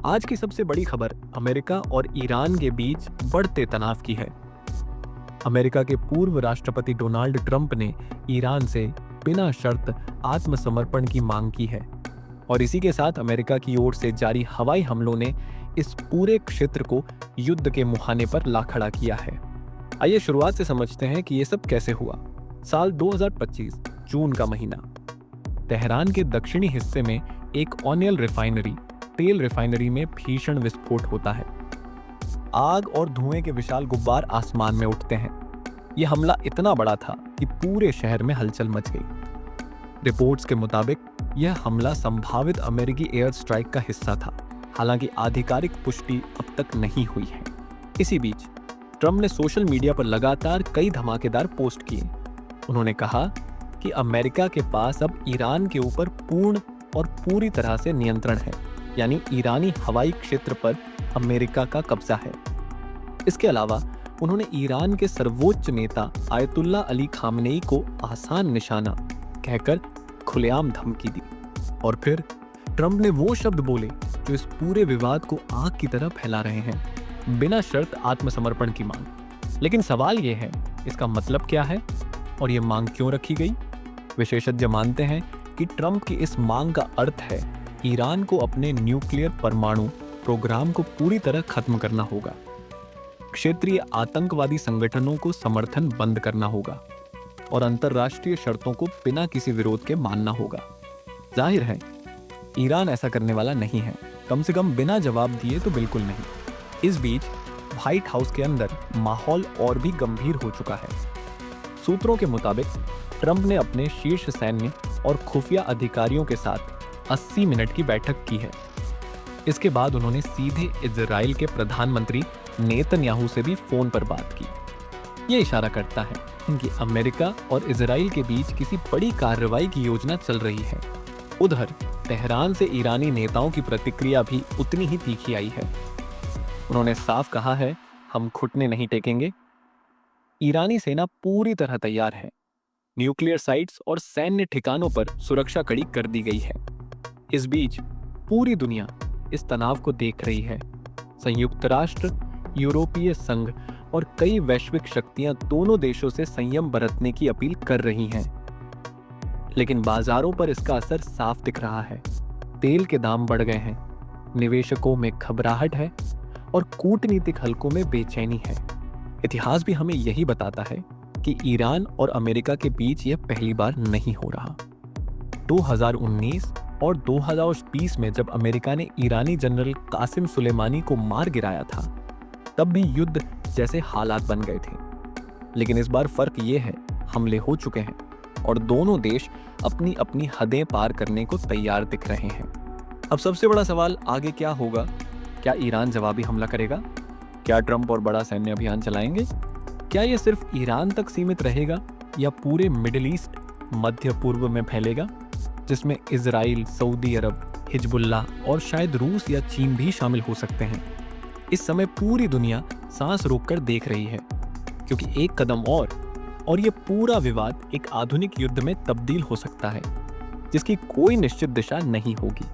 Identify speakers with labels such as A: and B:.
A: आज की सबसे बड़ी खबर अमेरिका और ईरान के बीच बढ़ते तनाव की है। अमेरिका के पूर्व राष्ट्रपति डोनाल्ड ट्रंप ने ईरान से बिना शर्त आत्मसमर्पण की मांग की है और इसी के साथ अमेरिका की ओर से जारी हवाई हमलों ने इस पूरे क्षेत्र को युद्ध के मुहाने पर ला खड़ा किया है। आइए शुरुआत से समझते हैं कि ये सब कैसे हुआ। साल 2025 जून का महीना, तेहरान के दक्षिणी हिस्से में एक ऑनियल रिफाइनरी तेल रिफाइनरी में भीषण विस्फोट होता है। आग और धुएं के विशाल गुब्बार आसमान में उठते हैं। यह हमला इतना बड़ा था कि पूरे शहर में हलचल मच गई। रिपोर्ट्स के मुताबिक यह हमला संभावित अमेरिकी एयर स्ट्राइक का हिस्सा था, हालांकि आधिकारिक पुष्टि अब तक नहीं हुई है। इसी बीच ट्रंप ने सोशल मीडिया पर लगातार कई धमाकेदार पोस्ट किए। उन्होंने कहा कि अमेरिका के पास अब ईरान के ऊपर पूर्ण और पूरी तरह से नियंत्रण है, यानी ईरानी हवाई क्षेत्र पर अमेरिका का कब्जा है। इसके अलावा उन्होंने ईरान के सर्वोच्च नेता आयतुल्ला अली खामनेई को आसान निशाना कहकर खुलेआम धमकी दी। और फिर ट्रंप ने वो शब्द बोले जो इस पूरे विवाद को आग की तरह फैला रहे हैं, बिना शर्त आत्मसमर्पण की मांग। लेकिन सवाल ये है, इसका मतलब क्या है और ये मांग क्यों रखी गई? विशेषज्ञ मानते हैं कि ट्रंप की इस मांग का अर्थ है ईरान को अपने न्यूक्लियर परमाणु प्रोग्राम को पूरी तरह खत्म करना होगा, क्षेत्रीय आतंकवादी संगठनों को समर्थन बंद करना होगा और अंतर्राष्ट्रीय शर्तों को बिना किसी विरोध के मानना होगा। जाहिर है ईरान ऐसा करने वाला नहीं है, कम से कम बिना जवाब दिए तो बिल्कुल नहीं। इस बीच व्हाइट हाउस के अंदर माहौल और भी गंभीर हो चुका है। सूत्रों के मुताबिक ट्रंप ने अपने शीर्ष सैन्य और खुफिया अधिकारियों के साथ 80 मिनट की बैठक की है। इसके बाद उन्होंने सीधे इजराइल के प्रधानमंत्री नेतन्याहू से भी फोन पर बात की। यह इशारा करता है कि अमेरिका और इजराइल के बीच किसी बड़ी कार्रवाई की योजना चल रही है। उधर तेहरान से ईरानी नेताओं की प्रतिक्रिया भी उतनी ही तीखी आई है। उन्होंने साफ कहा है, हम घुटने नहीं टेकेंगे। ईरानी सेना पूरी तरह तैयार है। न्यूक्लियर साइट्स और सैन्य ठिकानों पर सुरक्षा कड़ी कर दी गई है। इस बीच पूरी दुनिया इस तनाव को देख रही है। संयुक्त राष्ट्र, यूरोपीय संघ और कई वैश्विक शक्तियां दोनों देशों से संयम बरतने की अपील कर रही हैं। लेकिन बाजारों पर इसका असर साफ दिख रहा है। तेल के दाम बढ़ गए हैं, निवेशकों में घबराहट है और कूटनीतिक हलकों में बेचैनी है। इतिहास भी हमें यही बताता है कि ईरान और अमेरिका के बीच यह पहली बार नहीं हो रहा। 2019 और 2020 में जब अमेरिका ने ईरानी जनरल कासिम सुलेमानी को मार गिराया था, तब भी युद्ध जैसे हालात बन गए थे। लेकिन इस बार फर्क ये है, हमले हो चुके हैं और दोनों देश अपनी अपनी हदें पार करने को तैयार दिख रहे हैं। अब सबसे बड़ा सवाल आगे क्या होगा? क्या ईरान जवाबी हमला करेगा? क्या ट्रंप और बड़ा सैन्य अभियान चलाएंगे? क्या यह सिर्फ ईरान तक सीमित रहेगा या पूरे मिडिल ईस्ट, मध्य पूर्व में फैलेगा, जिसमें इजराइल, सऊदी अरब, हिजबुल्लाह और शायद रूस या चीन भी शामिल हो सकते हैं? इस समय पूरी दुनिया सांस रोककर देख रही है, क्योंकि एक कदम और ये पूरा विवाद एक आधुनिक युद्ध में तब्दील हो सकता है, जिसकी कोई निश्चित दिशा नहीं होगी।